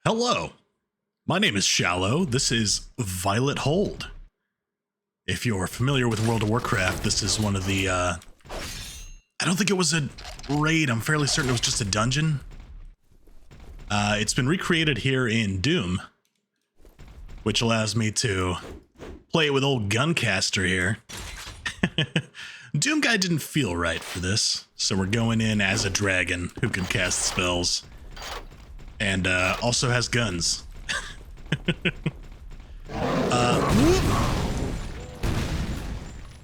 Hello, my name is Shallow. This is Violet Hold. If you're familiar with World of Warcraft, this is one of the, I don't think it was a raid, I'm fairly certain it was just a dungeon. It's been recreated here in Doom, which allows me to play it with old Guncaster here. Doom guy didn't feel right for this, so we're going in as a dragon who can cast spells. And also has guns.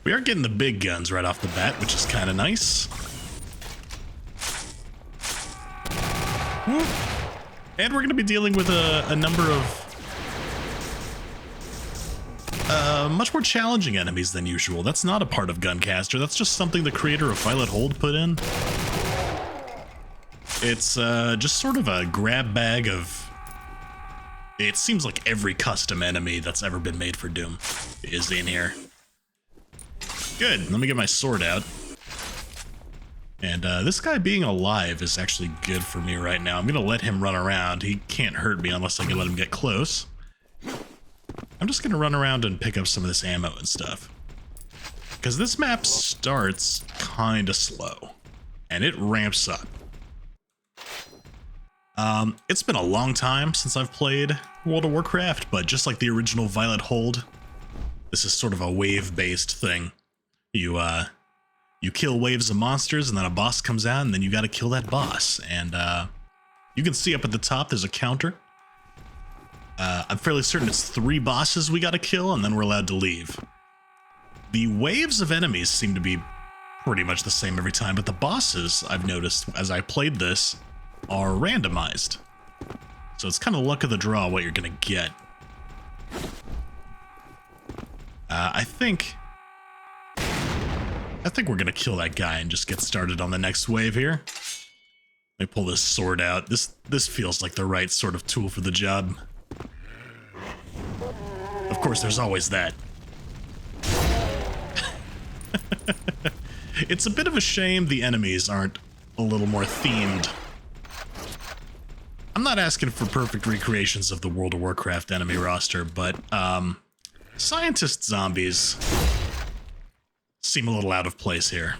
We are getting the big guns right off the bat, which is kind of nice. And we're going to be dealing with a number of much more challenging enemies than usual. That's not a part of Guncaster. That's just something the creator of Violet Hold put in. It's just sort of a grab bag of... It seems like every custom enemy that's ever been made for Doom is in here. Good, let me get my sword out. And this guy being alive is actually good for me right now. I'm gonna let him run around. He can't hurt me unless I can let him get close. I'm just gonna run around and pick up some of this ammo and stuff. Because this map starts kinda slow. And it ramps up. It's been a long time since I've played World of Warcraft, but just like the original Violet Hold, this is sort of a wave-based thing. You kill waves of monsters, and then a boss comes out, and then you gotta kill that boss. And, you can see up at the top, there's a counter. I'm fairly certain it's 3 bosses we gotta kill, and then we're allowed to leave. The waves of enemies seem to be pretty much the same every time, but the bosses, I've noticed as I played this, are randomized. So it's kind of luck of the draw what you're gonna get. I think we're gonna kill that guy and just get started on the next wave here. Let me pull this sword out. This feels like the right sort of tool for the job. Of course, there's always that. It's a bit of a shame the enemies aren't a little more themed. I'm not asking for perfect recreations of the World of Warcraft enemy roster, but scientist zombies seem a little out of place here.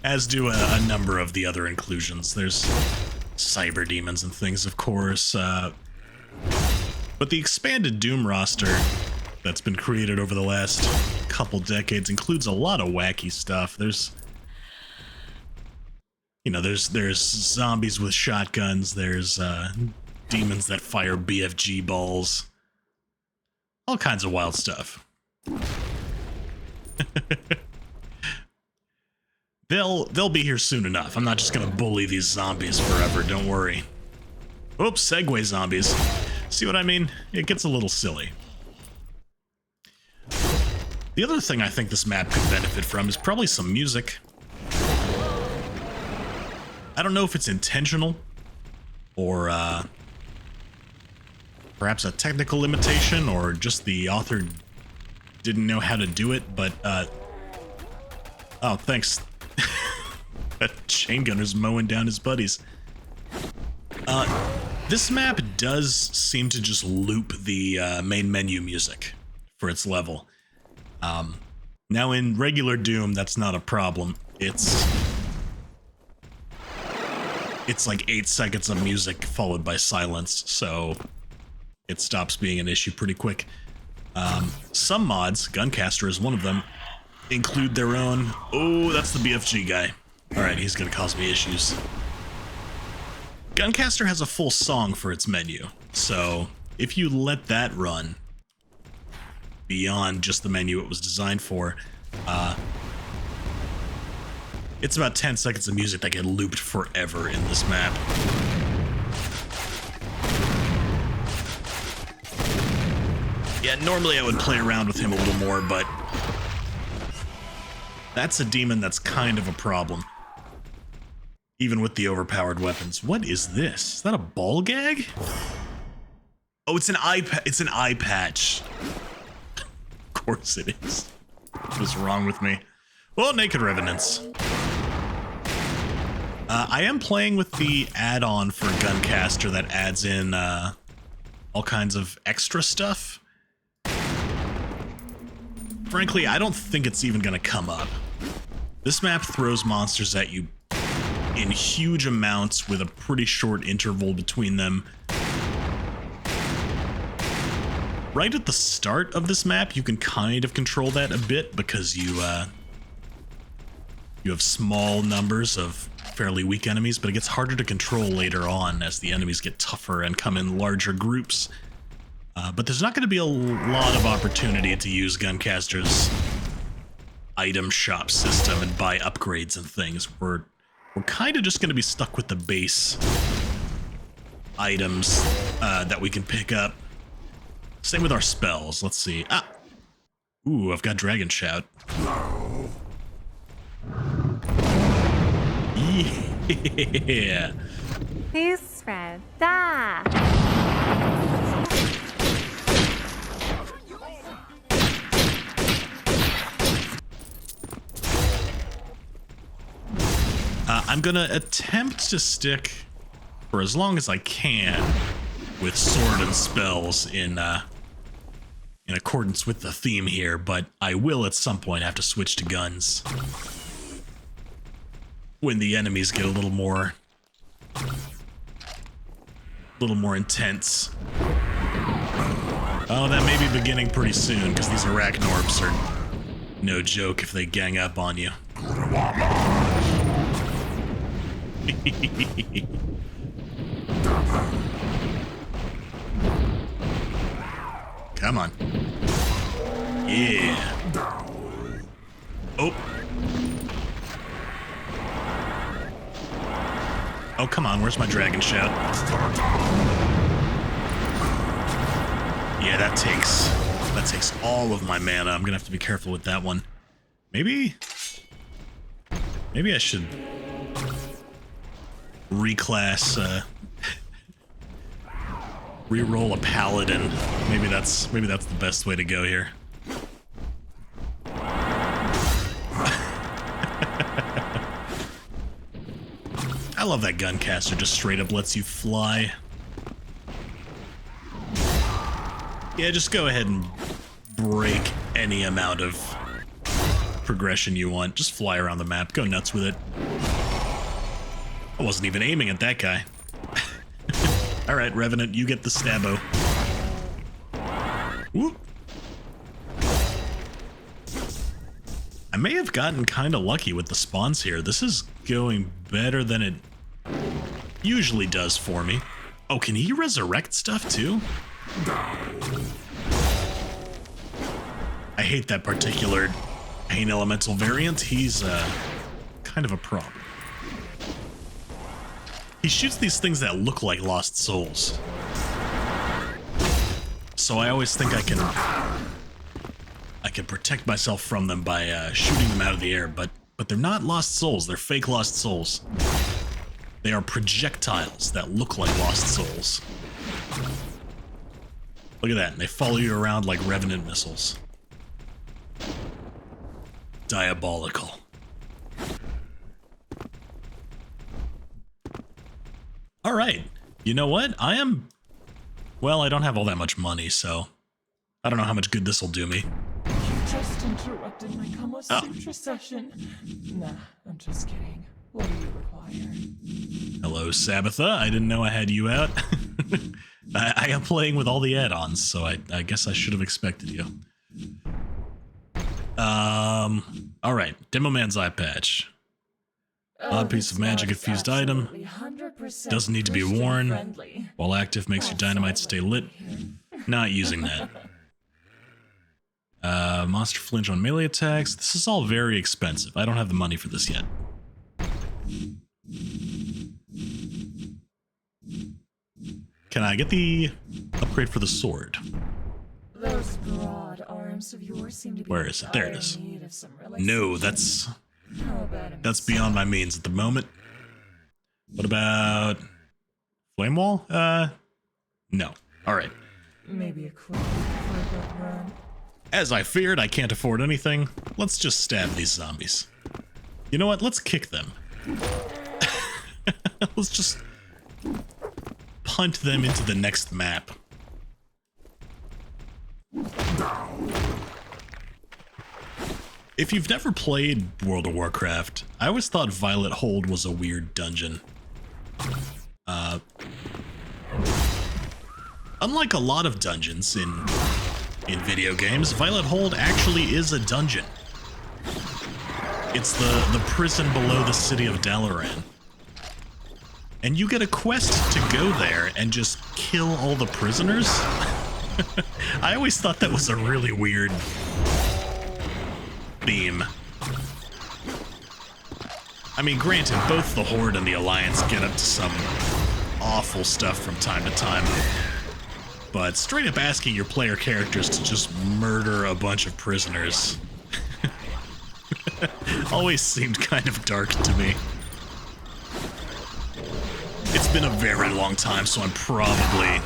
As do a number of the other inclusions. There's cyber demons and things, of course. But the expanded Doom roster that's been created over the last couple decades includes a lot of wacky stuff. There's zombies with shotguns, there's demons that fire BFG balls. All kinds of wild stuff. They'll be here soon enough. I'm not just gonna bully these zombies forever, don't worry. Oops, segue zombies. See what I mean? It gets a little silly. The other thing I think this map could benefit from is probably some music. I don't know if it's intentional or perhaps a technical limitation or just the author didn't know how to do it, but oh, thanks. That chain gunner's mowing down his buddies. This map does seem to just loop the main menu music for its level. Now in regular Doom, that's not a problem. It's like 8 seconds of music followed by silence, so it stops being an issue pretty quick. Some mods, Guncaster is one of them, include their own... Oh, that's the BFG guy. Alright, he's gonna cause me issues. Guncaster has a full song for its menu, so if you let that run beyond just the menu it was designed for, it's about 10 seconds of music that get looped forever in this map. Yeah, normally I would play around with him a little more, but that's a demon that's kind of a problem. Even with the overpowered weapons. What is this? Is that a ball gag? Oh, it's an eye patch. Of course it is. What's wrong with me? Well, naked revenants. I am playing with the add-on for Guncaster that adds in all kinds of extra stuff. Frankly, I don't think it's even going to come up. This map throws monsters at you in huge amounts with a pretty short interval between them. Right at the start of this map, you can kind of control that a bit because you have small numbers of fairly weak enemies, but it gets harder to control later on as the enemies get tougher and come in larger groups. But there's not going to be a lot of opportunity to use Guncaster's item shop system and buy upgrades and things. We're kind of just going to be stuck with the base items that we can pick up. Same with our spells. Let's see. Ah! Ooh, I've got Dragon Shout. Yeah! I'm gonna attempt to stick for as long as I can with sword and spells in accordance with the theme here, but I will at some point have to switch to guns when the enemies get a little more intense. Oh, that may be beginning pretty soon because these Arachnorps are no joke if they gang up on you. Come on. Yeah. Oh. Oh, come on. Where's my Dragon Shout? Yeah, that takes all of my mana. I'm gonna have to be careful with that one. Maybe I should reclass, reroll a paladin. Maybe that's the best way to go here. I love that Guncaster just straight up lets you fly. Yeah, just go ahead and break any amount of progression you want. Just fly around the map. Go nuts with it. I wasn't even aiming at that guy. Alright, Revenant, you get the stabbo. Whoop. I may have gotten kind of lucky with the spawns here. This is going better than it usually does for me. Oh, can he resurrect stuff too? I hate that particular Pain Elemental variant. He's kind of a problem. He shoots these things that look like lost souls. So I always think I can protect myself from them by shooting them out of the air, but they're not lost souls. They're fake lost souls. They are projectiles that look like lost souls. Look at that. They follow you around like Revenant missiles. Diabolical. All right. You know what? Well, I don't have all that much money, so I don't know how much good this will do me. You just interrupted my Kama Sutra session. Nah, I'm just kidding. What do you require? Hello, Sabbatha. I didn't know I had you out. I am playing with all the add-ons, so I guess I should have expected you. All right. Demo Man's Eye Patch. Odd piece of magic infused item. Doesn't need to be worn. Friendly. While active, makes your dynamite stay lit. Not using that. Monster flinch on melee attacks. This is all very expensive. I don't have the money for this yet. Can I get the upgrade for the sword? Those broad arms of yours seem to be. Where is it? There it is. in need of some No, relaxation. How about a that's beyond my means at the moment. What about Flame Wall? No. All right. maybe a quick workout run? As I feared, I can't afford anything. Let's just stab these zombies. You know what? Let's kick them. Let's just punt them into the next map. If you've never played World of Warcraft, I always thought Violet Hold was a weird dungeon. Unlike a lot of dungeons in video games, Violet Hold actually is a dungeon. It's the prison below the city of Dalaran. And you get a quest to go there and just kill all the prisoners? I always thought that was a really weird theme. I mean, granted, both the Horde and the Alliance get up to some awful stuff from time to time, but straight up asking your player characters to just murder a bunch of prisoners always seemed kind of dark to me. It's been a very long time, so I'm probably...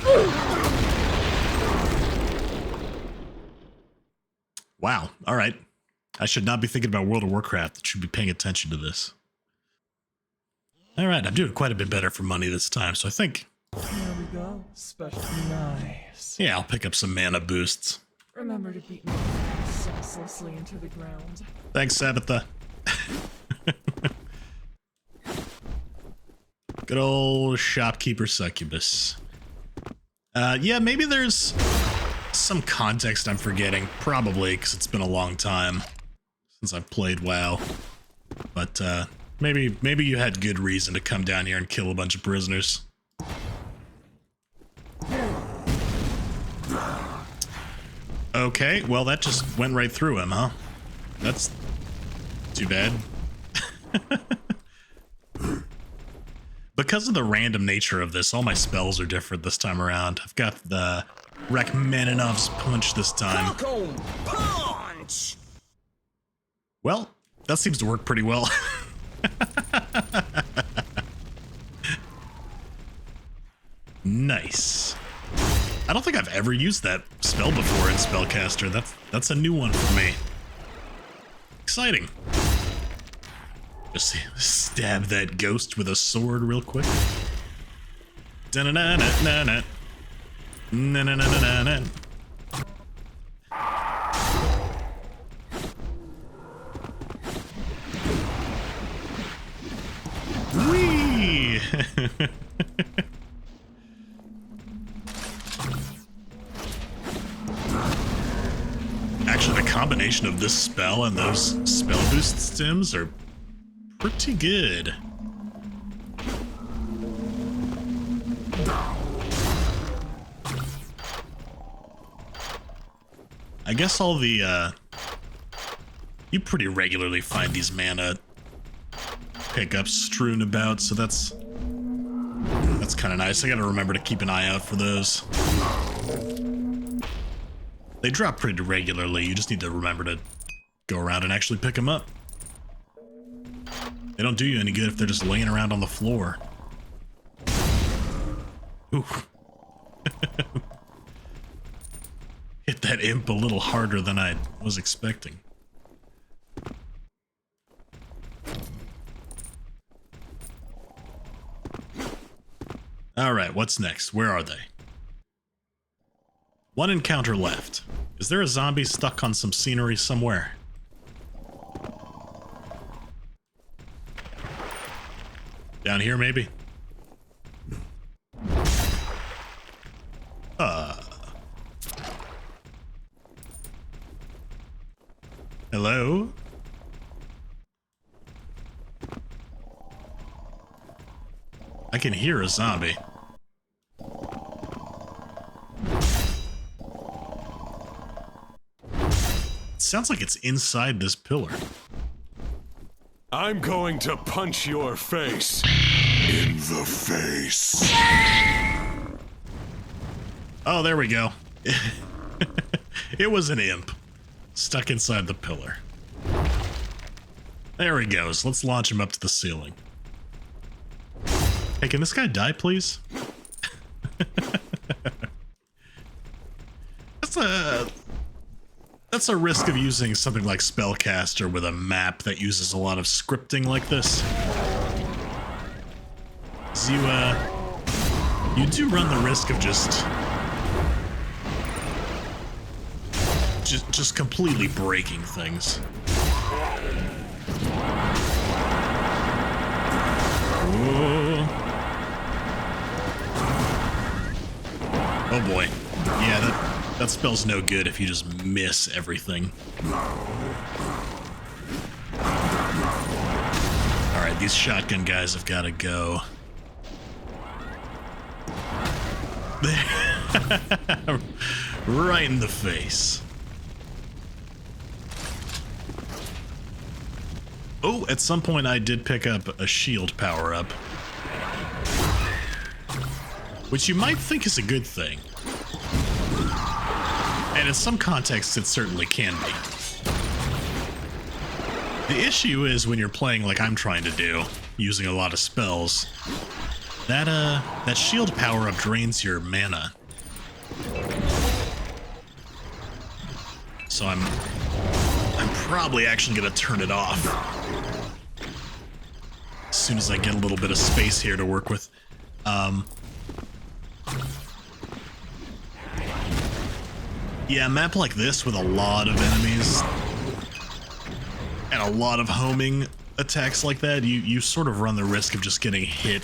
Wow, alright. I should not be thinking about World of Warcraft. I should be paying attention to this. Alright, I'm doing quite a bit better for money this time, so I think... There we go. Special. Nice. Yeah, I'll pick up some mana boosts. Remember to beat me senselessly into the ground. Thanks, Sabbatha. Good old shopkeeper succubus. Yeah, maybe there's some context I'm forgetting. Probably, because it's been a long time since I've played WoW. But maybe you had good reason to come down here and kill a bunch of prisoners. Okay, well that just went right through him, huh? That's too bad. Because of the random nature of this, all my spells are different this time around. I've got the Rachmaninoff's Punch this time. Punch! Well, that seems to work pretty well. Nice. I don't think I've ever used that spell before in Spellcaster. That's a new one for me. Exciting. Just stab that ghost with a sword real quick. Da-na-na-na-na-na. Na-na-na-na-na-na. Whee! Actually, the combination of this spell and those spell boost stims are pretty good. I guess all the, you pretty regularly find these mana pickups strewn about, so that's kind of nice. I gotta remember to keep an eye out for those. They drop pretty regularly, you just need to remember to go around and actually pick them up. They don't do you any good if they're just laying around on the floor. Ooh. Hit that imp a little harder than I was expecting. Alright, what's next? Where are they? One encounter left. Is there a zombie stuck on some scenery somewhere? Down here, maybe? Hello? I can hear a zombie. It sounds like it's inside this pillar. I'm going to punch your face. In the face. Oh, there we go. It was an imp stuck inside the pillar. There he goes. Let's launch him up to the ceiling. Hey, can this guy die, please? That's a risk of using something like Spellcaster with a map that uses a lot of scripting like this. because you do run the risk of just completely breaking things. Whoa. Oh boy. Yeah, that spell's no good if you just miss everything. Alright, these shotgun guys have got to go. Right in the face. Oh, at some point I did pick up a shield power-up, which you might think is a good thing. And in some contexts, it certainly can be. The issue is when you're playing like I'm trying to do, using a lot of spells, that shield power-up drains your mana. So I'm probably actually gonna turn it off as soon as I get a little bit of space here to work with. Yeah, a map like this with a lot of enemies and a lot of homing attacks like that, you sort of run the risk of just getting hit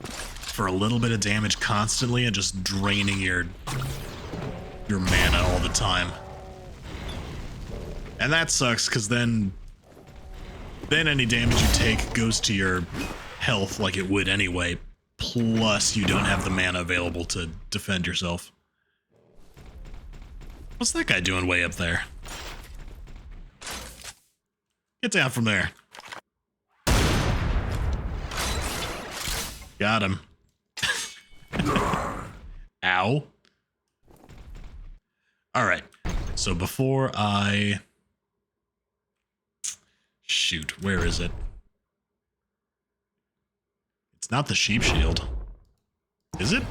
for a little bit of damage constantly and just draining your mana all the time. And that sucks, because then any damage you take goes to your health like it would anyway, plus you don't have the mana available to defend yourself. What's that guy doing way up there? Get down from there. Got him. Ow. Alright, so before I... Shoot, where is it? It's not the sheep shield. Is it?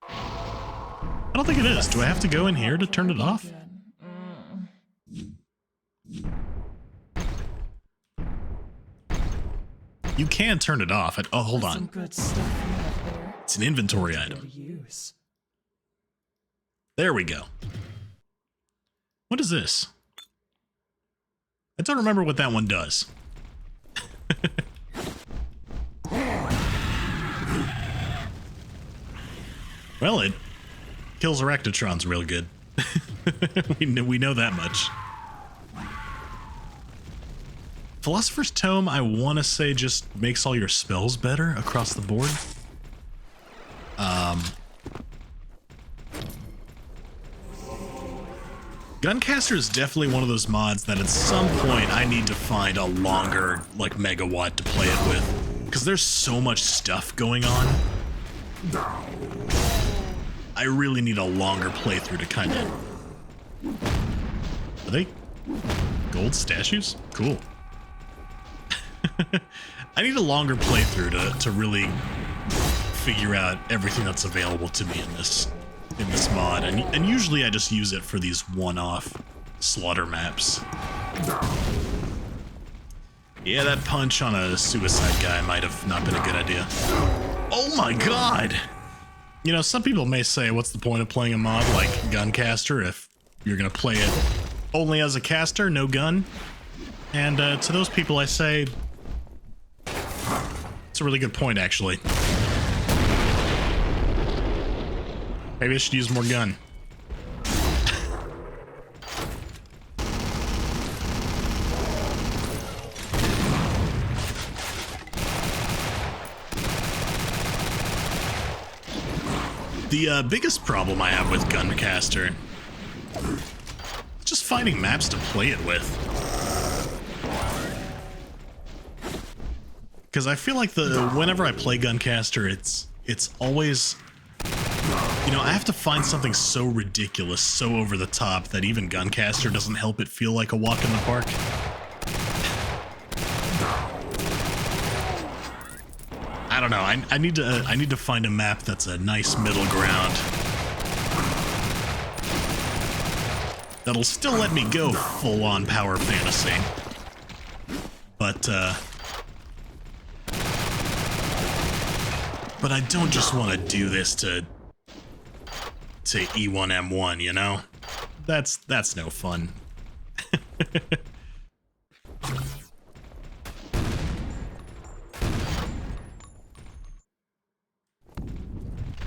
I don't think it is. Do I have to go in here to turn it off? You can turn it off. Oh, hold on. It's an inventory item. There we go. What is this? I don't remember what that one does. Well, it kills Arachnotrons real good. we know that much. Philosopher's Tome, I want to say, just makes all your spells better across the board. Guncaster is definitely one of those mods that at some point I need to find a longer, like, megawatt to play it with. Because there's so much stuff going on. I really need a longer playthrough to kind of... Are they gold statues? Cool. I need a longer playthrough to really figure out everything that's available to me in this mod, and usually I just use it for these one-off slaughter maps. Yeah, that punch on a suicide guy might have not been a good idea. Oh my god! You know, some people may say, what's the point of playing a mod like Guncaster if you're gonna play it only as a caster, no gun? And to those people I say, it's a really good point, actually. Maybe I should use more gun. The biggest problem I have with Guncaster is just finding maps to play it with. Because I feel like whenever I play Guncaster, it's always, you know, I have to find something so ridiculous, so over the top, that even Guncaster doesn't help it feel like a walk in the park. I don't know. I need to find a map that's a nice middle ground that'll still let me go full on power fantasy, But I don't just want to do this to E1M1, you know? That's no fun.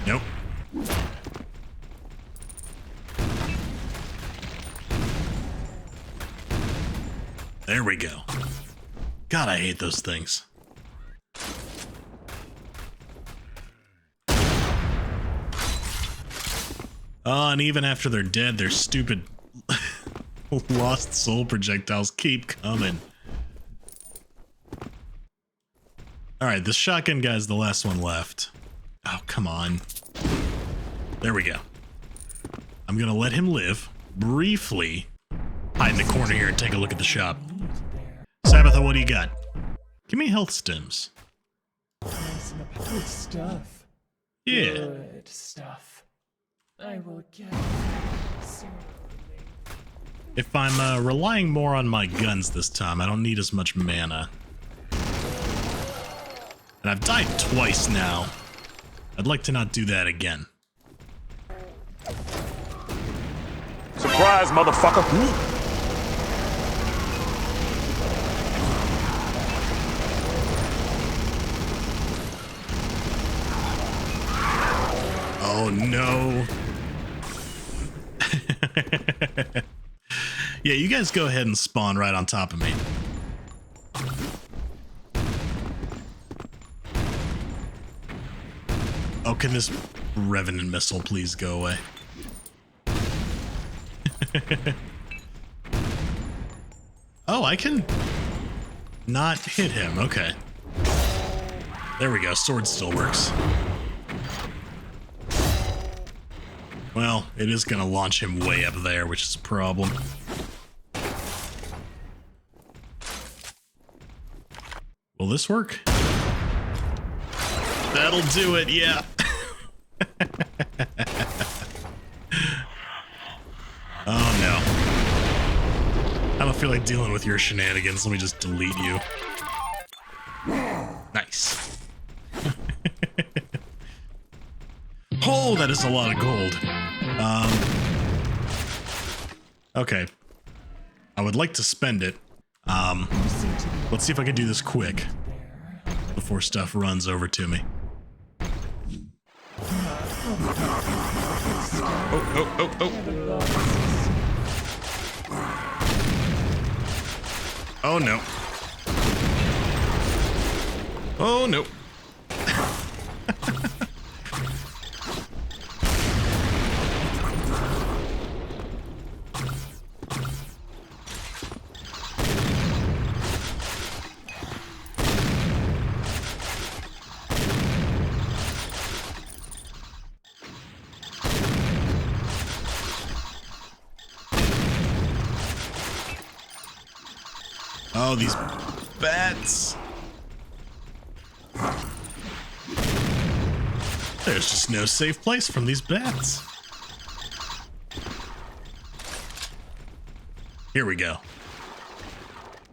Nope. There we go. God, I hate those things. Oh, and even after they're dead, their stupid lost soul projectiles keep coming. Alright, this shotgun guy's the last one left. Oh, come on. There we go. I'm gonna let him live. Briefly hide in the corner here and take a look at the shop. Sabbatha, what do you got? Give me health stims. Good stuff. Yeah. Good stuff. I will get slowly. If I'm relying more on my guns this time, I don't need as much mana. And I've died twice now. I'd like to not do that again. Surprise, motherfucker! Oh no. Yeah, you guys go ahead and spawn right on top of me. Oh, can this Revenant missile please go away? Oh, I can not hit him. Okay. There we go. Sword still works. Well, it is going to launch him way up there, which is a problem. Will this work? That'll do it, yeah. Oh no. I don't feel like dealing with your shenanigans. Let me just delete you. Nice. Oh, that is a lot of gold. Okay. I would like to spend it. Let's see if I can do this quick before stuff runs over to me. Oh. Oh no. Oh no. Oh, these bats. There's just no safe place from these bats. Here we go.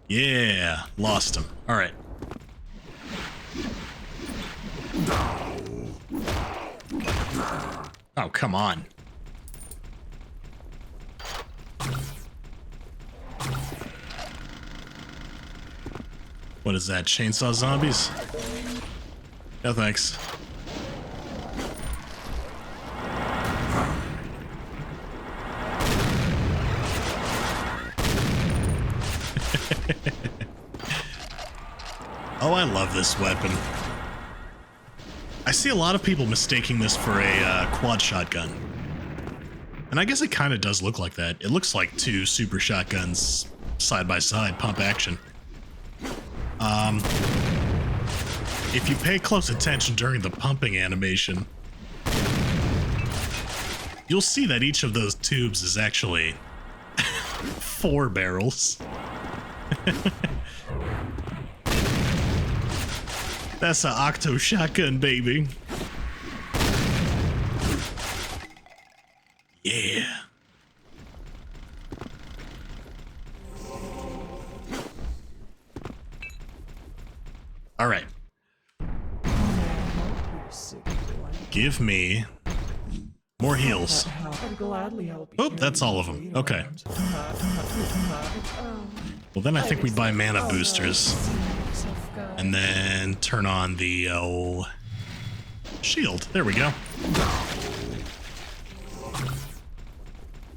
Yeah, lost him. All right. Oh, come on. What is that, chainsaw zombies? No thanks. Oh, I love this weapon. I see a lot of people mistaking this for a quad shotgun. And I guess it kind of does look like that. It looks like two super shotguns side by side, pump action. If you pay close attention during the pumping animation, you'll see that each of those tubes is actually 4 barrels. That's an octo shotgun, baby. Yeah. All right. Give me more heals. I'd gladly help Oh, that's all of them. Okay. Well, then I think we buy mana boosters. And then turn on the shield. There we go.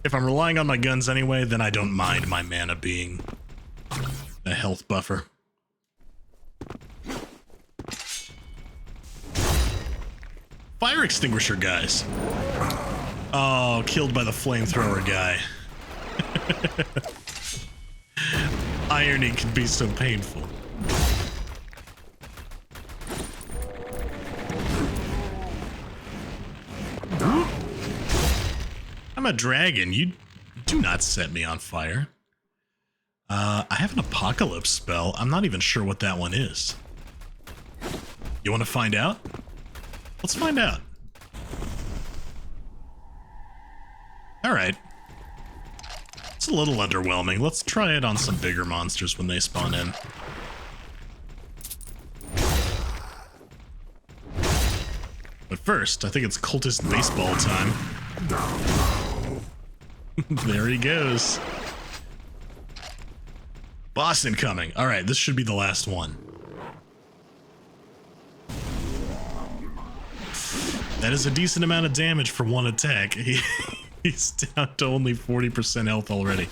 If I'm relying on my guns anyway, then I don't mind my mana being a health buffer. Fire extinguisher guys. Oh, killed by the flamethrower guy. Irony can be so painful. I'm a dragon. You do not set me on fire. I have an apocalypse spell. I'm not even sure what that one is. You want to find out? Let's find out. Alright. It's a little underwhelming. Let's try it on some bigger monsters when they spawn in. But first, I think it's cultist baseball time. There he goes. Boss incoming. Alright, this should be the last one. That is a decent amount of damage for one attack. He's down to only 40% health already.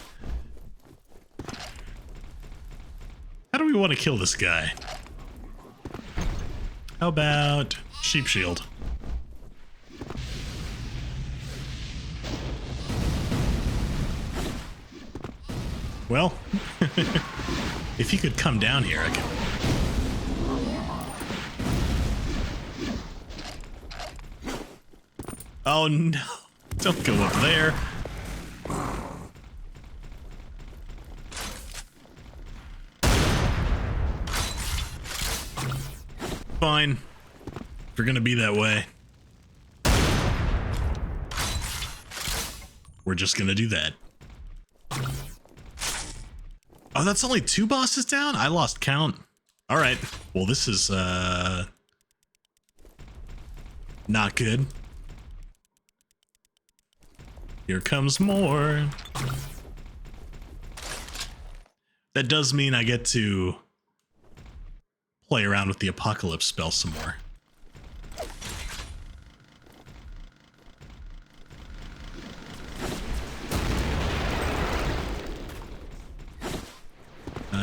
How do we want to kill this guy? How about Sheep Shield? Well, if you could come down here, I could... Oh no, don't go up there. Fine. If you're gonna be that way, we're just gonna do that. Oh, that's only 2 bosses down? I lost count. Alright. Well, this is, not good. Here comes more. That does mean I get to play around with the apocalypse spell some more.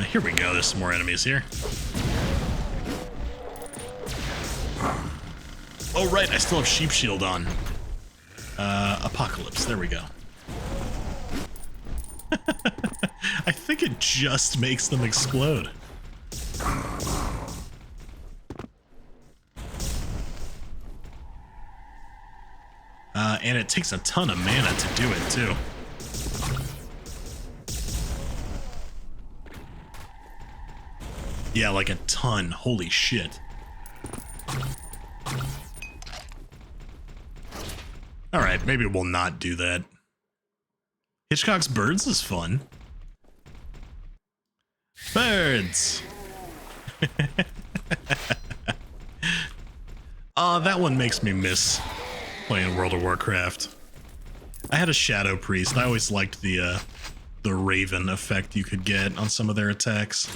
Here we go, there's some more enemies here. Oh right, I still have Sheep Shield on. Apocalypse, there we go. I think it just makes them explode. And it takes a ton of mana to do it too. Yeah, like a ton. Holy shit. Alright, maybe we'll not do that. Hitchcock's Birds is fun. Birds! That one makes me miss playing World of Warcraft. I had a Shadow Priest. I always liked the Raven effect you could get on some of their attacks.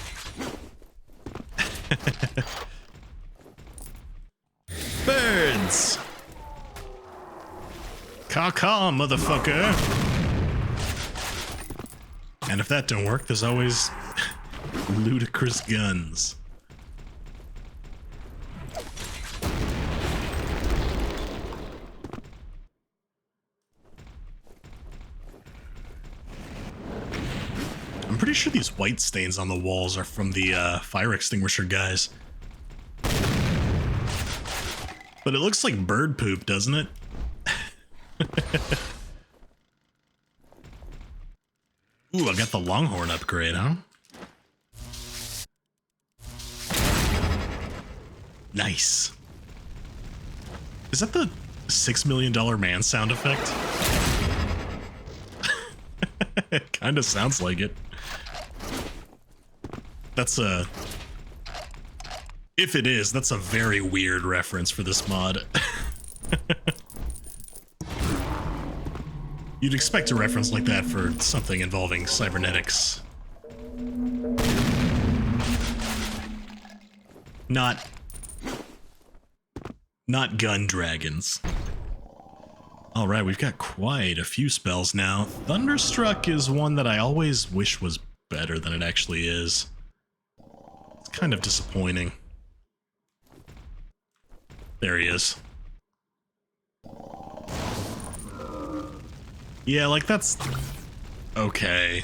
Birds! Caw-caw, motherfucker! And if that don't work, there's always ludicrous guns. I'm pretty sure these white stains on the walls are from the fire extinguisher guys. But it looks like bird poop, doesn't it? Ooh, I got the Longhorn upgrade, huh? Nice. Is that the $6 million man sound effect? It kind of sounds like it. That's If it is, that's a very weird reference for this mod. You'd expect a reference like that for something involving cybernetics. Not gun dragons. Alright, we've got quite a few spells now. Thunderstruck is one that I always wish was better than it actually is. It's kind of disappointing. There he is. Yeah, like that's... okay.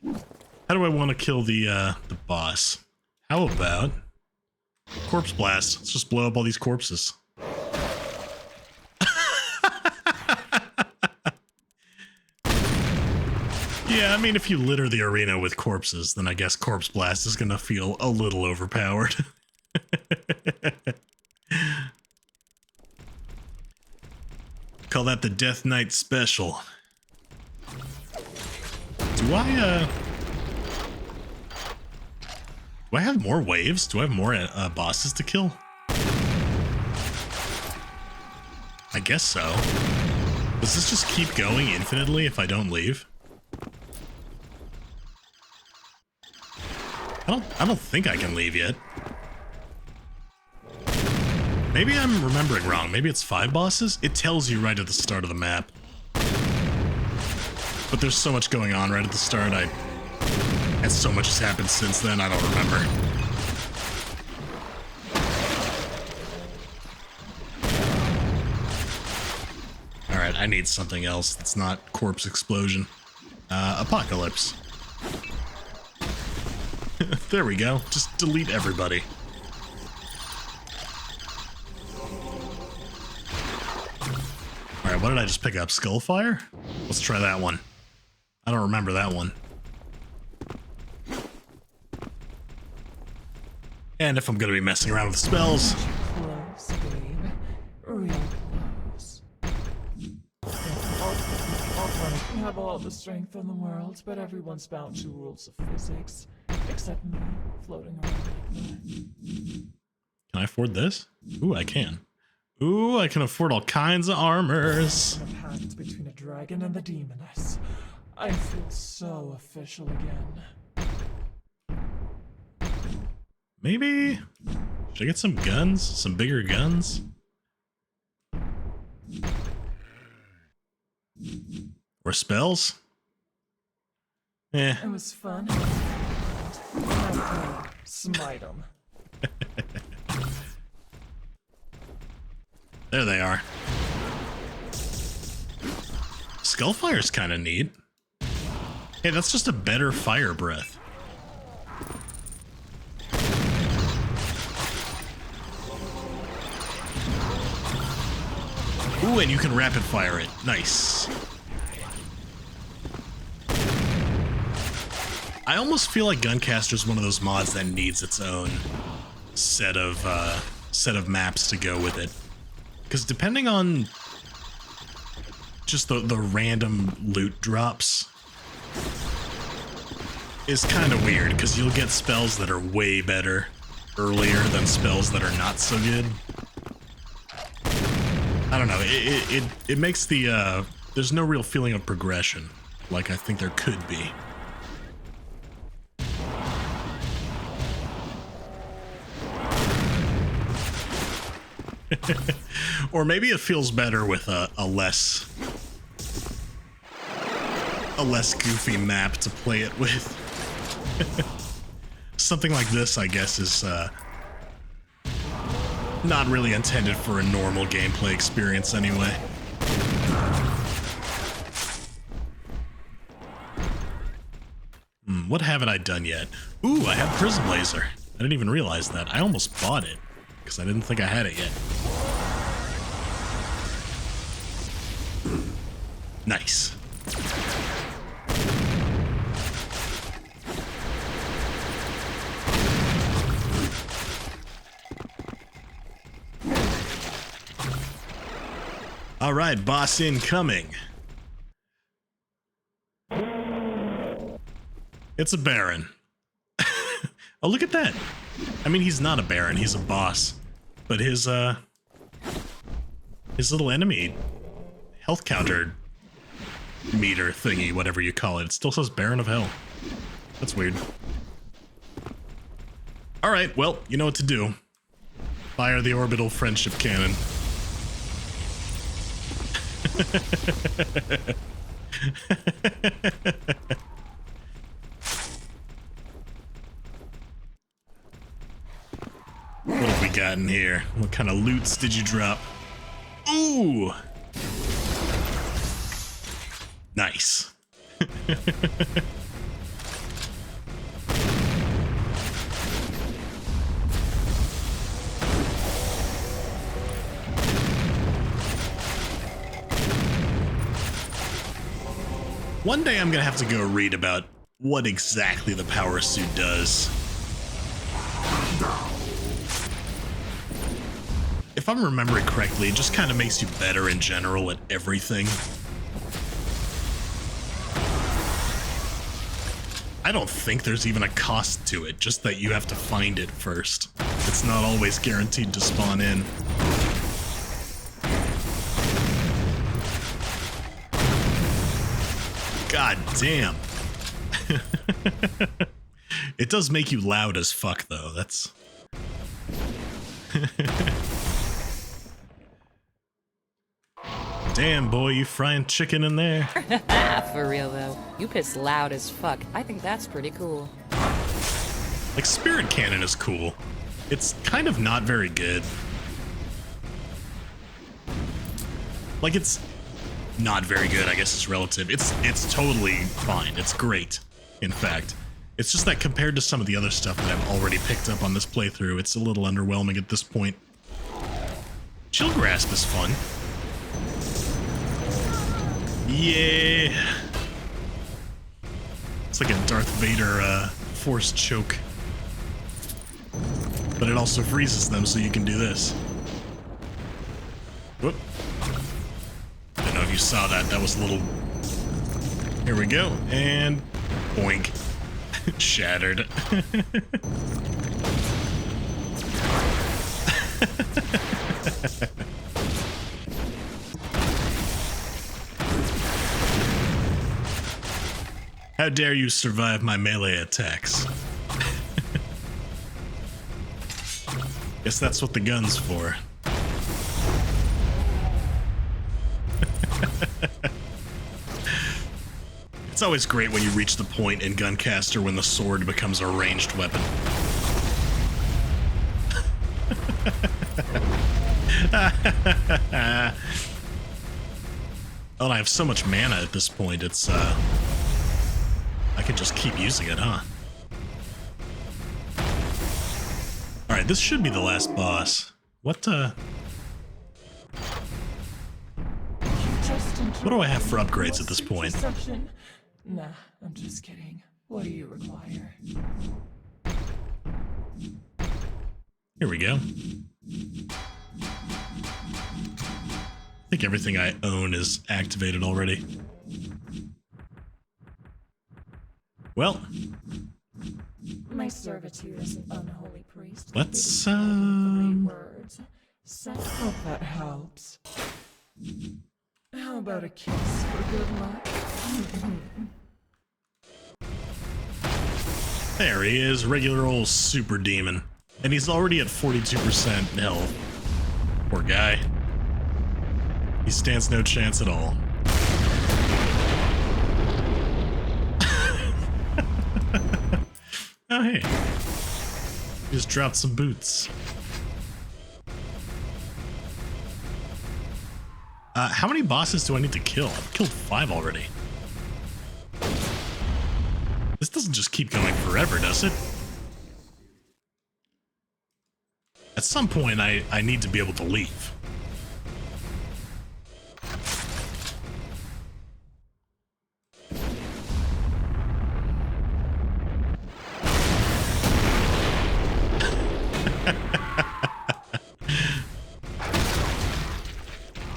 How do I want to kill the boss? How about... corpse blast. Let's just blow up all these corpses. Yeah, I mean, if you litter the arena with corpses, then I guess corpse blast is gonna feel a little overpowered. Call that the Death Knight Special. Do I have more waves? Do I have more bosses to kill? I guess so. Does this just keep going infinitely if I don't leave? I don't think I can leave yet. Maybe I'm remembering wrong. Maybe it's 5 bosses? It tells you right at the start of the map. But there's so much going on right at the start, and so much has happened since then, I don't remember. Alright, I need something else that's not corpse explosion. Apocalypse. There we go. Just delete everybody. Alright, what did I just pick up? Skullfire? Let's try that one. I don't remember that one. And if I'm gonna be messing around with spells... Close, babe. Real close. You have all the strength in the world, but everyone's bound to rules of physics. Except me, floating around like that. Can I afford this? Ooh, I can. Ooh, I can afford all kinds of armors. A pact between a dragon and the demoness. I feel so official again. Maybe... should I get some guns? Some bigger guns? Or spells? Eh. It was fun. Okay, smite 'em. There they are. Skullfire's kind of neat. Hey, that's just a better fire breath. Ooh, and you can rapid fire it. Nice. I almost feel like Guncaster is one of those mods that needs its own set of maps to go with it. Because depending on just the random loot drops is kind of weird, because you'll get spells that are way better earlier than spells that are not so good. I don't know, it makes the, there's no real feeling of progression, like I think there could be. Or maybe it feels better with a less goofy map to play it with. Something like this, I guess, is not really intended for a normal gameplay experience anyway. What haven't I done yet? Ooh, I have Prism Laser. I didn't even realize that. I almost bought it, because I didn't think I had it yet. Nice. All right, boss incoming. It's a Baron. Oh, look at that. I mean, he's not a Baron, he's a boss. But his little enemy health counter meter thingy, whatever you call it, it still says Baron of Hell. That's weird. Alright, well, you know what to do. Fire the orbital friendship cannon. What have we got in here? What kind of loots did you drop? Ooh! Nice. One day I'm gonna have to go read about what exactly the power suit does. If I'm remembering correctly, it just kind of makes you better in general at everything. I don't think there's even a cost to it, just that you have to find it first. It's not always guaranteed to spawn in. God damn. It does make you loud as fuck, though. That's... Damn, boy, you frying chicken in there. For real, though. You piss loud as fuck. I think that's pretty cool. Like, Spirit Cannon is cool. It's kind of not very good. Like, it's not very good, I guess is relative. It's totally fine. It's great, in fact. It's just that compared to some of the other stuff that I've already picked up on this playthrough, it's a little underwhelming at this point. Chill Grasp is fun. Yeah. It's like a Darth Vader force choke. But it also freezes them so you can do this. Whoop. Don't know if you saw that. That was a little... Here we go. And... boink. Shattered. How dare you survive my melee attacks? Guess that's what the gun's for. It's always great when you reach the point in Guncaster when the sword becomes a ranged weapon. Oh, I have so much mana at this point, it's, I can just keep using it, huh? Alright, this should be the last boss. What do I have for upgrades at this point? Nah, I'm just kidding. What do you require? Here we go. I think everything I own is activated already. Well, My servitude as an unholy priest. let's, Words. Hope that helps. How about a kiss for good luck? There he is, regular old super demon. And he's already at 42% health. Poor guy. He stands no chance at all. Oh, hey. He just dropped some boots. How many bosses do I need to kill? I've killed 5 already. This doesn't just keep going forever, does it? At some point, I need to be able to leave.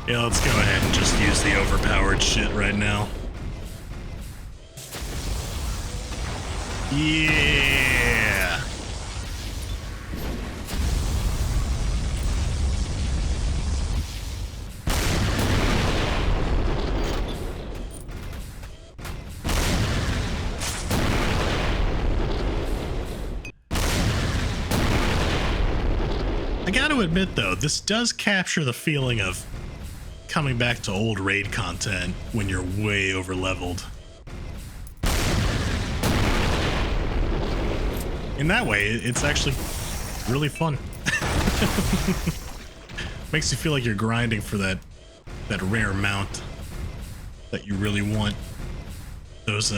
Yeah, let's go ahead and just use the overpowered shit right now. Yeah! I gotta admit though, this does capture the feeling of coming back to old raid content when you're way over leveled. In that way, it's actually really fun. Makes you feel like you're grinding for that rare mount that you really want. Those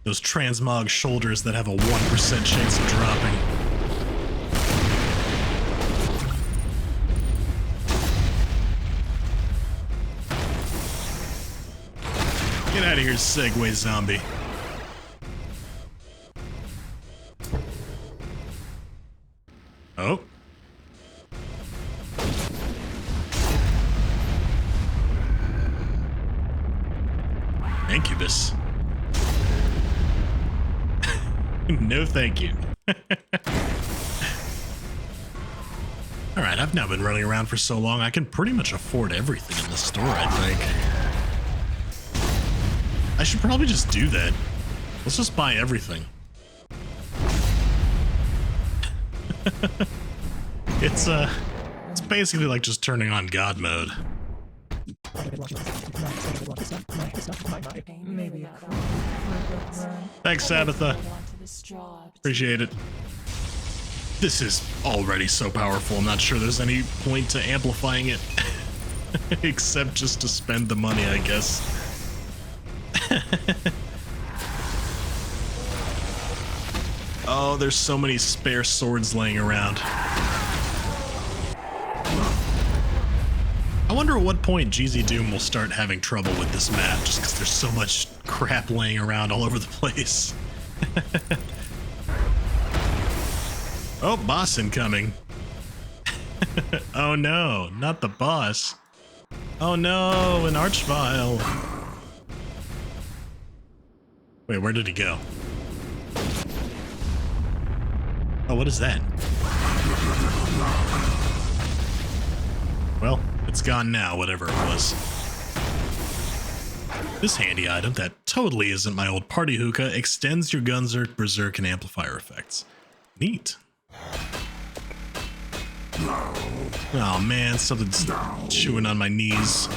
transmog shoulders that have a 1% chance of dropping. Get out of here, Segway zombie. Oh. Incubus. No thank you. Alright, I've now been running around for so long I can pretty much afford everything in the store, I think. I should probably just do that. Let's just buy everything. It's basically like just turning on God mode. Maybe Thanks, Sabbatha. Appreciate it. This is already so powerful, I'm not sure there's any point to amplifying it. Except just to spend the money, I guess. Oh, there's so many spare swords laying around. I wonder at what point GZDoom will start having trouble with this map, just because there's so much crap laying around all over the place. Oh, boss incoming. Oh no, not the boss. Oh no, an archvile. Wait, where did he go? Oh, what is that? Well, it's gone now, whatever it was. This handy item that totally isn't my old party hookah extends your gun's berserk and amplifier effects. Neat. Oh man, something's chewing on my knees.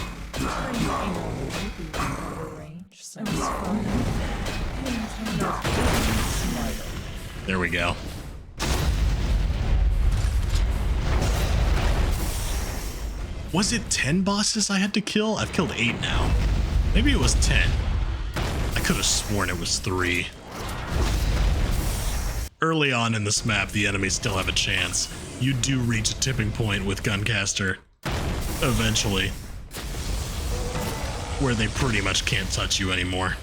There we go. Was it 10 bosses I had to kill? I've killed 8 now. Maybe it was 10. I could have sworn it was 3. Early on in this map, the enemies still have a chance. You do reach a tipping point with Guncaster. Eventually. Where they pretty much can't touch you anymore.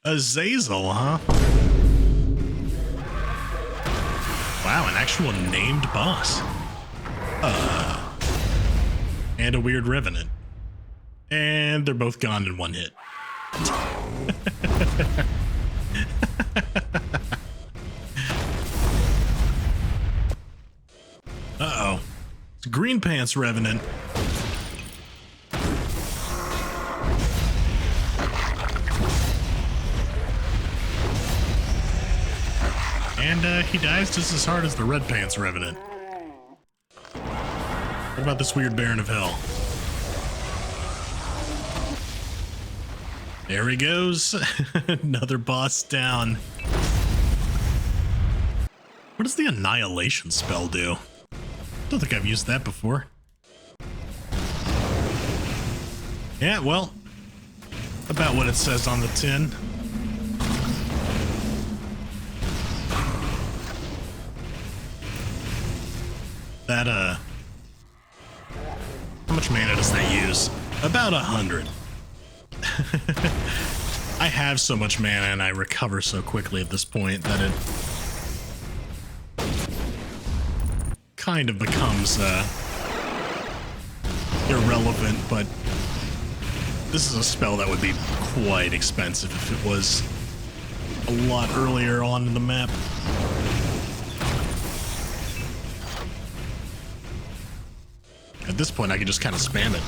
Azazel, huh? Wow, an actual named boss. And a weird revenant. And they're both gone in one hit. Uh-oh. It's Green Pants Revenant. And he dies just as hard as the Red Pants Revenant. What about this weird Baron of Hell? There he goes. Another boss down. What does the Annihilation spell do? Don't think I've used that before. Yeah, well, about what it says on the tin. That, how much mana does that use? About 100. I have so much mana and I recover so quickly at this point that it kind of becomes, irrelevant, but this is a spell that would be quite expensive if it was a lot earlier on in the map. this point, I can just kind of spam it.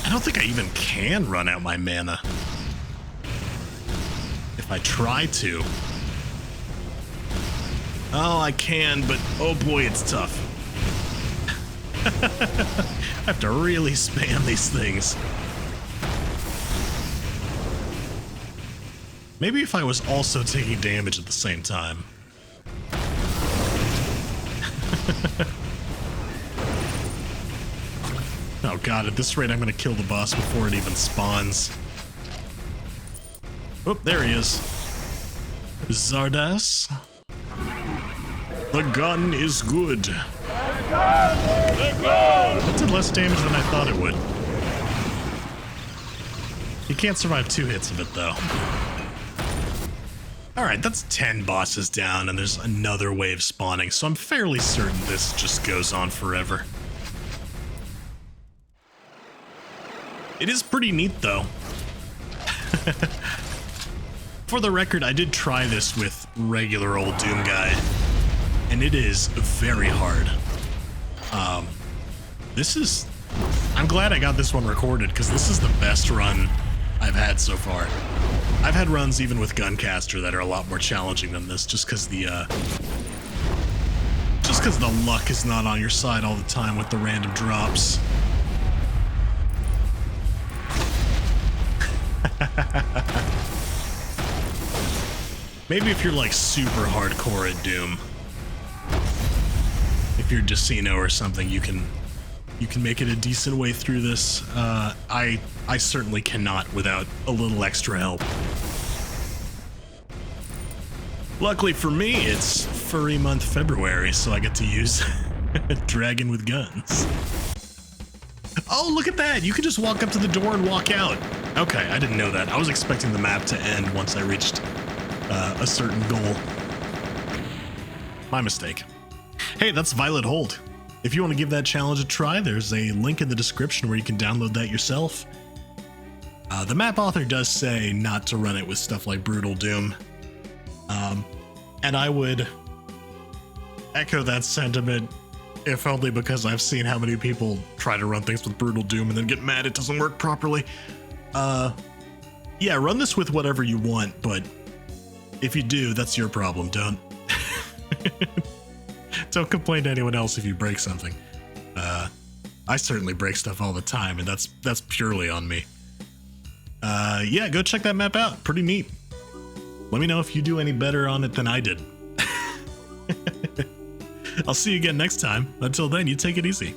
I don't think I even can run out my mana. If I try to. Oh, I can, but oh boy, it's tough. I have to really spam these things. Maybe if I was also taking damage at the same time. Oh god, at this rate I'm gonna kill the boss before it even spawns. Oh, there he is. Zardas. The gun is good. That did less damage than I thought it would. You can't survive 2 hits of it though. Alright, that's 10 bosses down and there's another wave spawning, so I'm fairly certain this just goes on forever. It is pretty neat though. For the record, I did try this with regular old Doom guy, and it is very hard. I'm glad I got this one recorded, because this is the best run I've had so far. I've had runs even with Guncaster that are a lot more challenging than this, just because the luck is not on your side all the time with the random drops. Maybe if you're like super hardcore at Doom, if you're Decino or something, you can make it a decent way through this. I certainly cannot without a little extra help. Luckily for me, it's furry month February, so I get to use Dragon with Guns. Oh, look at that! You can just walk up to the door and walk out. Okay, I didn't know that. I was expecting the map to end once I reached a certain goal. My mistake. Hey, that's Violet Hold. If you want to give that challenge a try, there's a link in the description where you can download that yourself. The map author does say not to run it with stuff like Brutal Doom. And I would echo that sentiment, if only because I've seen how many people try to run things with Brutal Doom and then get mad it doesn't work properly. Yeah, run this with whatever you want, but if you do, that's your problem. Don't complain to anyone else if you break something. I certainly break stuff all the time, and that's purely on me. Yeah, go check that map out. Pretty neat. Let me know if you do any better on it than I did. I'll see you again next time. Until then, you take it easy.